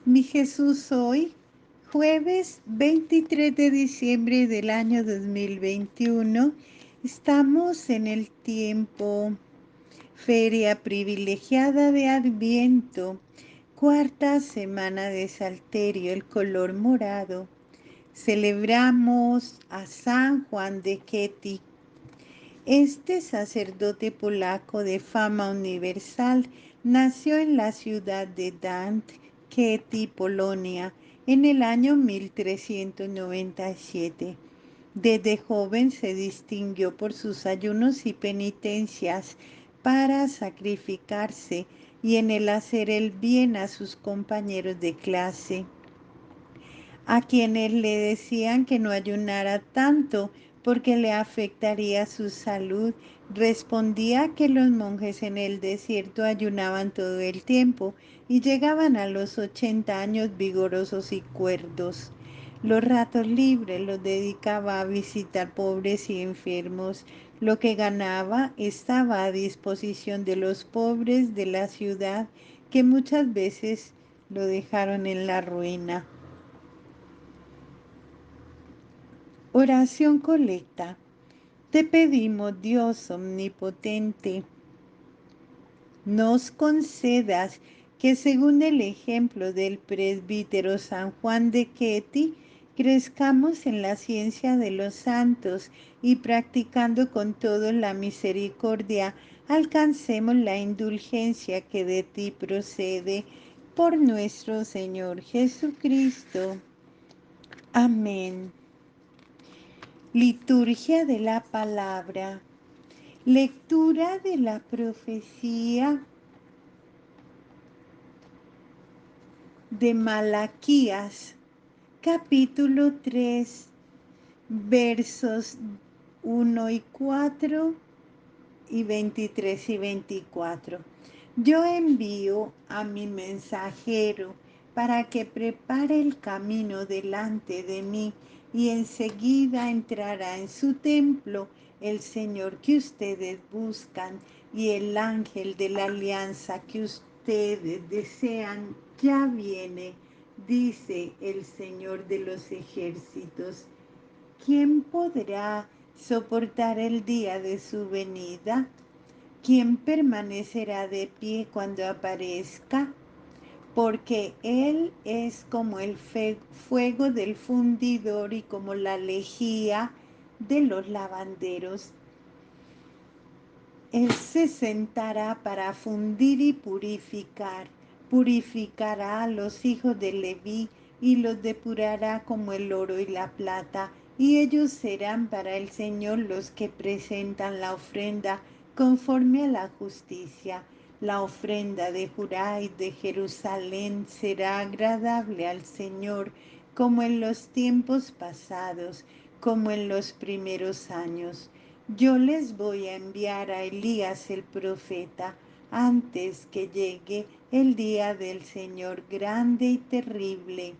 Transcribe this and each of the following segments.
Mi Jesús, hoy, jueves 23 de diciembre del año 2021, estamos en el tiempo Feria Privilegiada de Adviento, cuarta semana de Salterio, el color morado. Celebramos a San Juan de Ketty. Este sacerdote polaco de fama universal nació en la ciudad de Dąb, Ketty, Polonia, en el año 1397. Desde joven se distinguió por sus ayunos y penitencias para sacrificarse y en el hacer el bien a sus compañeros de clase, a quienes le decían que no ayunara tanto porque le afectaría su salud. Respondía que los monjes en el desierto ayunaban todo el tiempo y llegaban a los 80 años vigorosos y cuerdos. Los ratos libres los dedicaba a visitar pobres y enfermos. Lo que ganaba estaba a disposición de los pobres de la ciudad, que muchas veces lo dejaron en la ruina. Oración colecta. Te pedimos, Dios omnipotente, nos concedas que según el ejemplo del presbítero San Juan de Ketty, crezcamos en la ciencia de los santos y practicando con todo la misericordia, alcancemos la indulgencia que de ti procede, por nuestro Señor Jesucristo. Amén. Liturgia de la palabra. Lectura de la profecía de Malaquías, capítulo 3, versos 1 y 4 y 23 y 24. Yo envío a mi mensajero para que prepare el camino delante de mí, y enseguida entrará en su templo el Señor que ustedes buscan, y el ángel de la alianza que ustedes desean ya viene, dice el Señor de los ejércitos. ¿Quién podrá soportar el día de su venida? ¿Quién permanecerá de pie cuando aparezca? Porque Él es como el fuego del fundidor y como la lejía de los lavanderos. Él se sentará para fundir y purificar. Purificará a los hijos de Leví y los depurará como el oro y la plata. Y ellos serán para el Señor los que presentan la ofrenda conforme a la justicia. La ofrenda de Judá y de Jerusalén será agradable al Señor, como en los tiempos pasados, como en los primeros años. Yo les voy a enviar a Elías el profeta antes que llegue el día del Señor grande y terrible.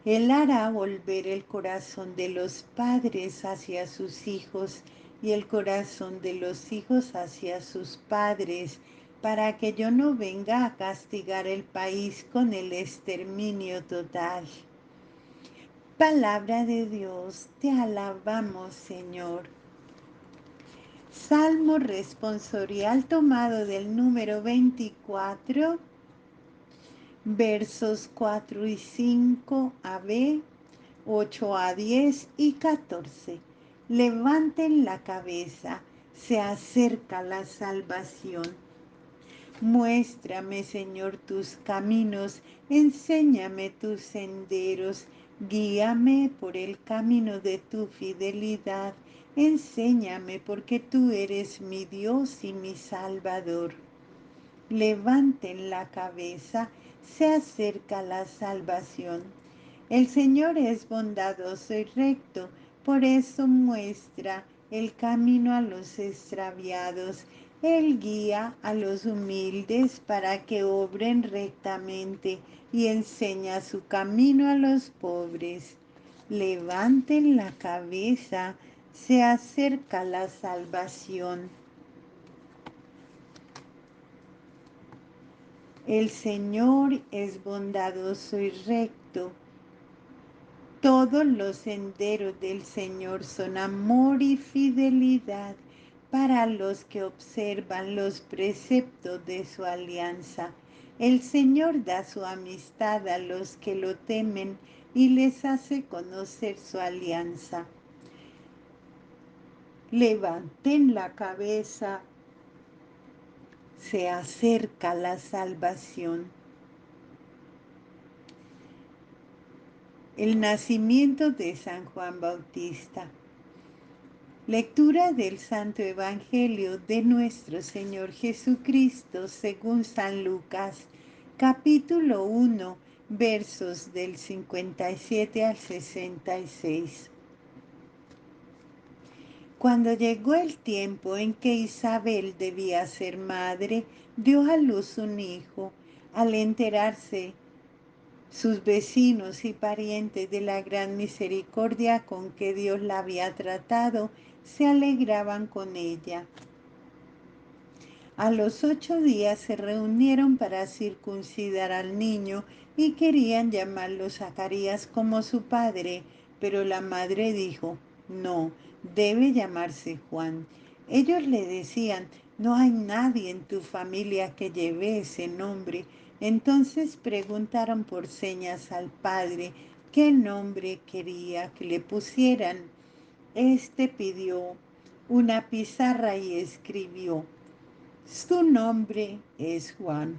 Él hará volver el corazón de los padres hacia sus hijos y el corazón de los hijos hacia sus padres, para que yo no venga a castigar el país con el exterminio total. Palabra de Dios, te alabamos, Señor. Salmo responsorial tomado del número 24, versos 4 y 5 a B, 8 a 10 y 14. Levanten la cabeza, se acerca la salvación. Muéstrame, Señor, tus caminos, enséñame tus senderos, guíame por el camino de tu fidelidad, enséñame porque tú eres mi Dios y mi Salvador. Levanten la cabeza, se acerca la salvación. El Señor es bondadoso y recto, por eso muestra el camino a los extraviados. Él guía a los humildes para que obren rectamente y enseña su camino a los pobres. Levanten la cabeza, se acerca la salvación. El Señor es bondadoso y recto. Todos los senderos del Señor son amor y fidelidad para los que observan los preceptos de su alianza. El Señor da su amistad a los que lo temen y les hace conocer su alianza. Levanten la cabeza, se acerca la salvación. El nacimiento de San Juan Bautista. Lectura del Santo Evangelio de nuestro Señor Jesucristo según San Lucas, capítulo 1, versos del 57 al 66. Cuando llegó el tiempo en que Isabel debía ser madre, dio a luz un hijo. Al enterarse sus vecinos y parientes de la gran misericordia con que Dios la había tratado, se alegraban con ella. A los 8 días se reunieron para circuncidar al niño y querían llamarlo Zacarías como su padre, pero la madre dijo, no, debe llamarse Juan. Ellos le decían, no hay nadie en tu familia que lleve ese nombre. Entonces preguntaron por señas al padre qué nombre quería que le pusieran. Este pidió una pizarra y escribió, su nombre es Juan.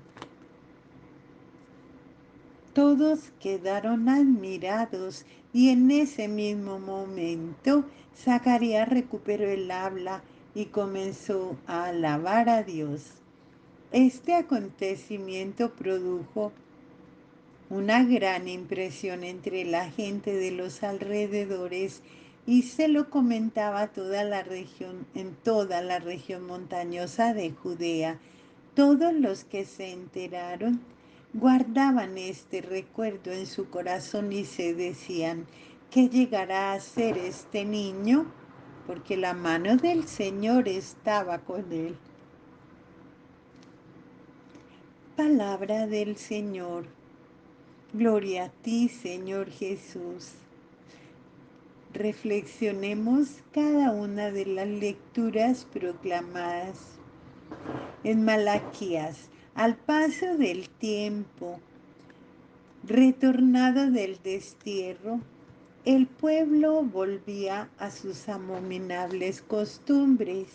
Todos quedaron admirados y en ese mismo momento Zacarías recuperó el habla y comenzó a alabar a Dios. Este acontecimiento produjo una gran impresión entre la gente de los alrededores y se lo comentaba toda la región, en toda la región montañosa de Judea. Todos los que se enteraron guardaban este recuerdo en su corazón y se decían, ¿qué llegará a ser este niño? Porque la mano del Señor estaba con él. Palabra del Señor. Gloria a ti, Señor Jesús. Reflexionemos cada una de las lecturas proclamadas en Malaquías. Al paso del tiempo, retornado del destierro, el pueblo volvía a sus abominables costumbres.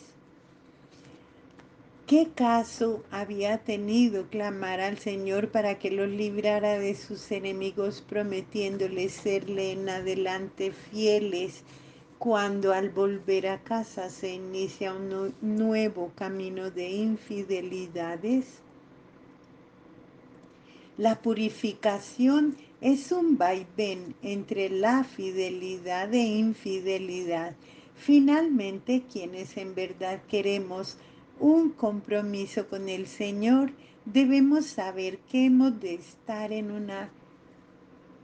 ¿Qué caso había tenido clamar al Señor para que los librara de sus enemigos, prometiéndoles serle en adelante fieles, cuando al volver a casa se inicia un nuevo camino de infidelidades? La purificación es un vaivén entre la fidelidad e infidelidad. Finalmente, quienes en verdad queremos un compromiso con el Señor, debemos saber que hemos de estar en una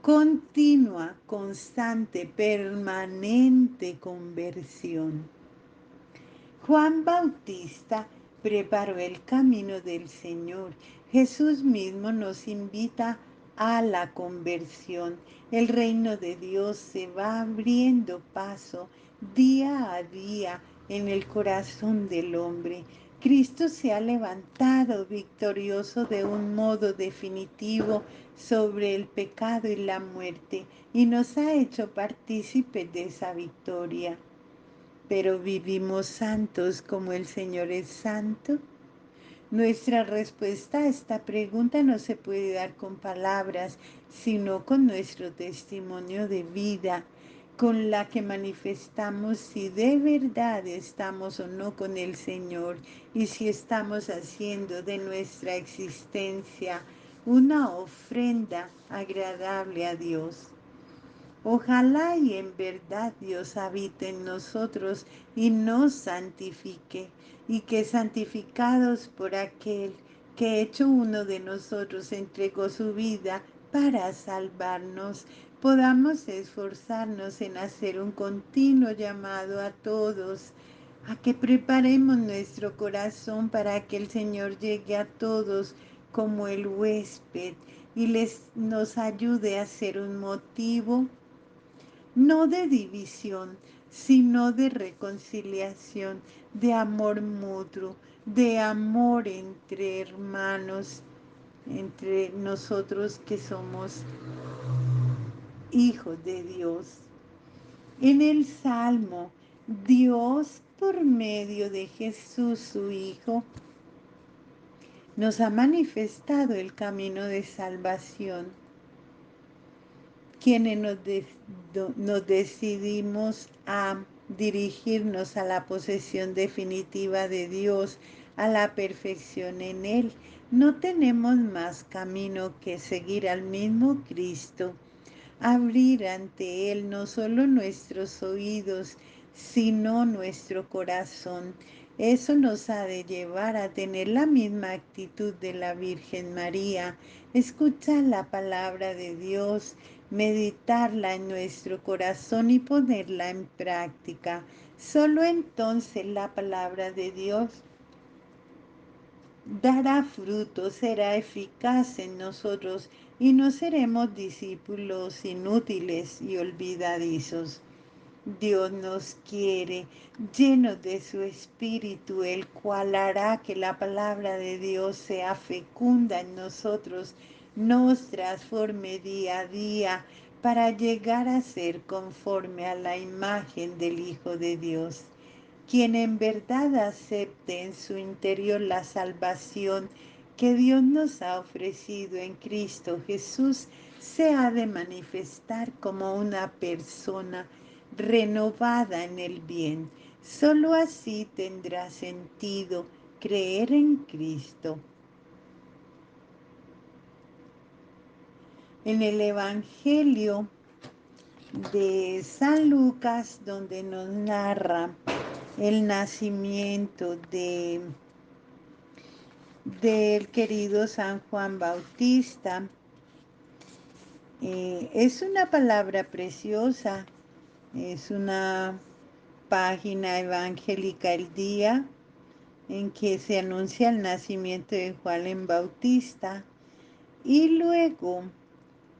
continua, constante, permanente conversión. Juan Bautista preparó el camino del Señor. Jesús mismo nos invita a la conversión. El reino de Dios se va abriendo paso día a día en el corazón del hombre. Cristo se ha levantado victorioso de un modo definitivo sobre el pecado y la muerte y nos ha hecho partícipes de esa victoria. Pero ¿vivimos santos como el Señor es santo? Nuestra respuesta a esta pregunta no se puede dar con palabras, sino con nuestro testimonio de vida, con la que manifestamos si de verdad estamos o no con el Señor y si estamos haciendo de nuestra existencia una ofrenda agradable a Dios. Ojalá y en verdad Dios habite en nosotros y nos santifique, y que santificados por aquel que hecho uno de nosotros entregó su vida para salvarnos, podamos esforzarnos en hacer un continuo llamado a todos, a que preparemos nuestro corazón para que el Señor llegue a todos como el huésped y nos ayude a ser un motivo no de división, sino de reconciliación, de amor mutuo, de amor entre hermanos, entre nosotros que somos hijos de Dios. En el Salmo, Dios, por medio de Jesús, su Hijo, nos ha manifestado el camino de salvación. Quienes nos decidimos a dirigirnos a la posesión definitiva de Dios, a la perfección en Él, no tenemos más camino que seguir al mismo Cristo, abrir ante Él no solo nuestros oídos, sino nuestro corazón. Eso nos ha de llevar a tener la misma actitud de la Virgen María, escuchar la palabra de Dios, meditarla en nuestro corazón y ponerla en práctica. Solo entonces la palabra de Dios dará fruto, será eficaz en nosotros y no seremos discípulos inútiles y olvidadizos. Dios nos quiere llenos de su espíritu, el cual hará que la palabra de Dios sea fecunda en nosotros, nos transforme día a día para llegar a ser conforme a la imagen del Hijo de Dios. Quien en verdad acepte en su interior la salvación que Dios nos ha ofrecido en Cristo Jesús, se ha de manifestar como una persona renovada en el bien. Solo así tendrá sentido creer en Cristo. En el Evangelio de San Lucas, donde nos narra el nacimiento del querido San Juan Bautista, es una palabra preciosa, es una página evangélica el día en que se anuncia el nacimiento de Juan el Bautista y luego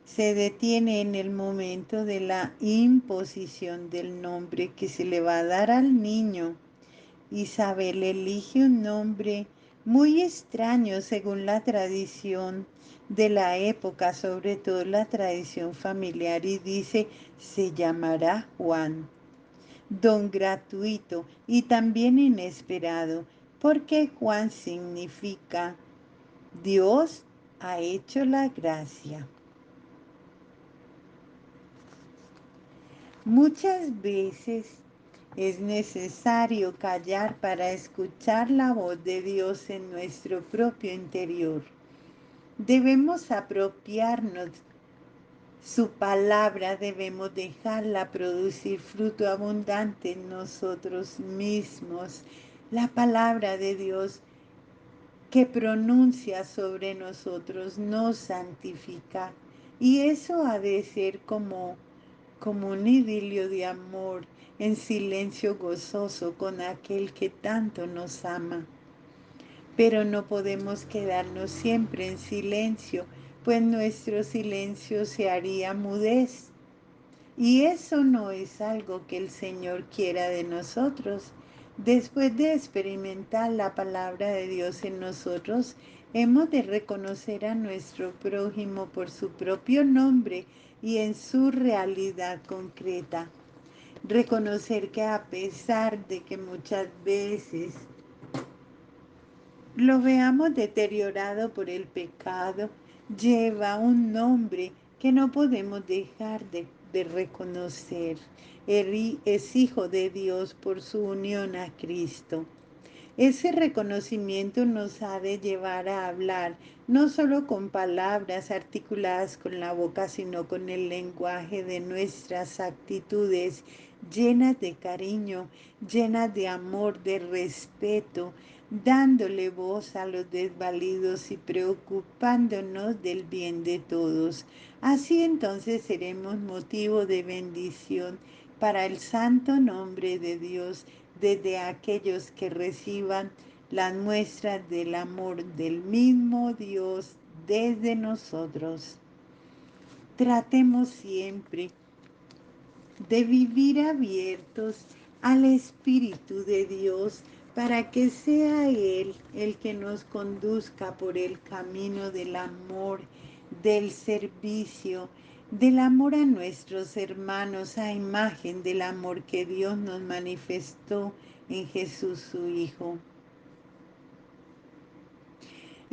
se detiene en el momento de la imposición del nombre que se le va a dar al niño. Isabel elige un nombre muy extraño según la tradición de la época, sobre todo la tradición familiar, y dice, se llamará Juan, don gratuito y también inesperado, porque Juan significa Dios ha hecho la gracia. Muchas veces es necesario callar para escuchar la voz de Dios en nuestro propio interior. Debemos apropiarnos su palabra, debemos dejarla producir fruto abundante en nosotros mismos. La palabra de Dios que pronuncia sobre nosotros nos santifica. Y eso ha de ser como un idilio de amor en silencio gozoso con aquel que tanto nos ama. Pero no podemos quedarnos siempre en silencio, pues nuestro silencio se haría mudez. Y eso no es algo que el Señor quiera de nosotros. Después de experimentar la palabra de Dios en nosotros, hemos de reconocer a nuestro prójimo por su propio nombre y en su realidad concreta. Reconocer que a pesar de que muchas veces lo veamos deteriorado por el pecado, lleva un nombre que no podemos dejar de reconocer. Él es hijo de Dios por su unión a Cristo. Ese reconocimiento nos ha de llevar a hablar, no solo con palabras articuladas con la boca, sino con el lenguaje de nuestras actitudes, llenas de cariño, llenas de amor, de respeto, dándole voz a los desvalidos y preocupándonos del bien de todos. Así entonces seremos motivo de bendición para el santo nombre de Dios desde aquellos que reciban las muestras del amor del mismo Dios desde nosotros. Tratemos siempre de vivir abiertos al Espíritu de Dios para que sea Él el que nos conduzca por el camino del amor, del servicio, del amor a nuestros hermanos, a imagen del amor que Dios nos manifestó en Jesús su Hijo.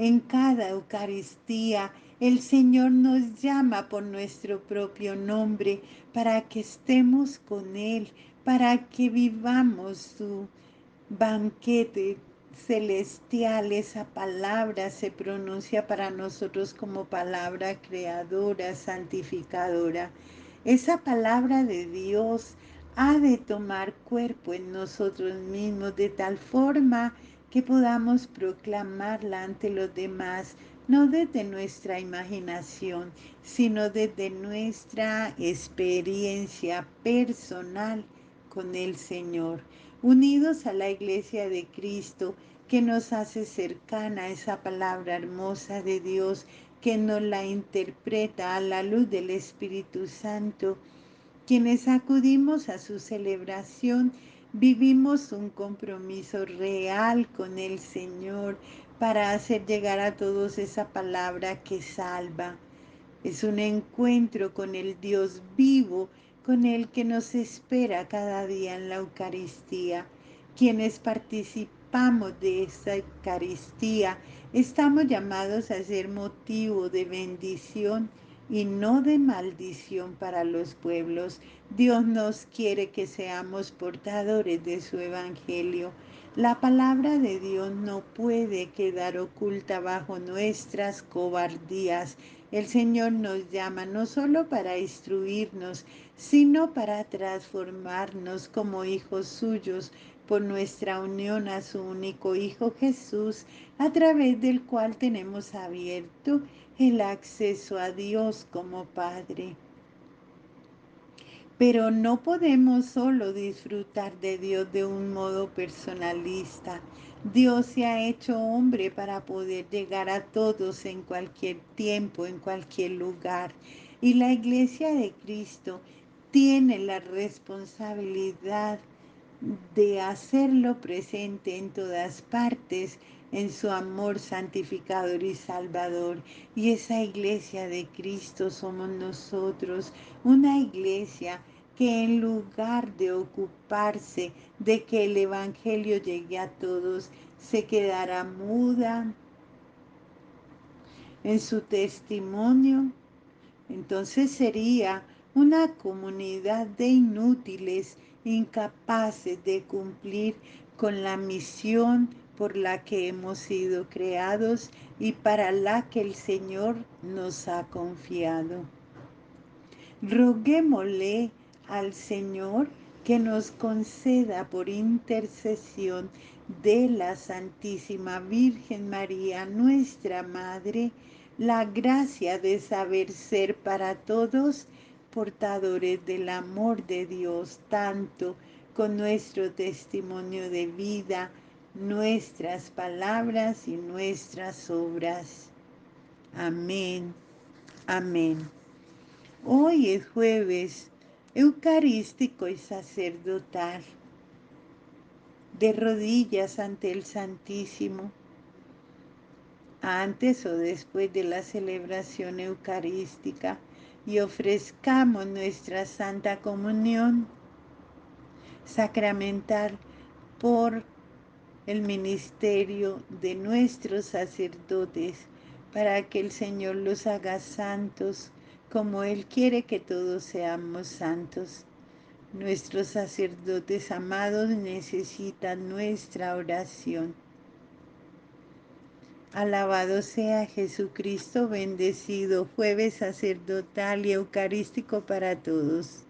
En cada Eucaristía, el Señor nos llama por nuestro propio nombre para que estemos con Él, para que vivamos su banquete celestial. Esa palabra se pronuncia para nosotros como palabra creadora, santificadora. Esa palabra de Dios ha de tomar cuerpo en nosotros mismos de tal forma que podamos proclamarla ante los demás, no desde nuestra imaginación, sino desde nuestra experiencia personal con el Señor, unidos a la Iglesia de Cristo, que nos hace cercana a esa palabra hermosa de Dios, que nos la interpreta a la luz del Espíritu Santo. Quienes acudimos a su celebración, vivimos un compromiso real con el Señor para hacer llegar a todos esa palabra que salva. Es un encuentro con el Dios vivo, con el que nos espera cada día en la Eucaristía. Quienes participamos de esta Eucaristía, estamos llamados a ser motivo de bendición y no de maldición para los pueblos. Dios nos quiere que seamos portadores de su Evangelio. La palabra de Dios no puede quedar oculta bajo nuestras cobardías. El Señor nos llama no solo para instruirnos, sino para transformarnos como hijos suyos por nuestra unión a su único Hijo Jesús, a través del cual tenemos abierto el acceso a Dios como Padre. Pero no podemos solo disfrutar de Dios de un modo personalista. Dios se ha hecho hombre para poder llegar a todos en cualquier tiempo, en cualquier lugar. Y la Iglesia de Cristo tiene la responsabilidad de hacerlo presente en todas partes, en su amor santificador y salvador. Y esa iglesia de Cristo somos nosotros, una iglesia que en lugar de ocuparse de que el Evangelio llegue a todos, se quedará muda en su testimonio. Entonces sería una comunidad de inútiles, incapaces de cumplir con la misión por la que hemos sido creados y para la que el Señor nos ha confiado. Roguémosle al Señor que nos conceda por intercesión de la Santísima Virgen María, nuestra Madre, la gracia de saber ser para todos portadores del amor de Dios, tanto con nuestro testimonio de vida, nuestras palabras y nuestras obras. Amén. Amén. Hoy es jueves eucarístico y sacerdotal, de rodillas ante el Santísimo, antes o después de la celebración eucarística, y ofrezcamos nuestra Santa Comunión sacramental por el ministerio de nuestros sacerdotes, para que el Señor los haga santos, como Él quiere que todos seamos santos. Nuestros sacerdotes amados necesitan nuestra oración. Alabado sea Jesucristo, bendecido jueves sacerdotal y eucarístico para todos.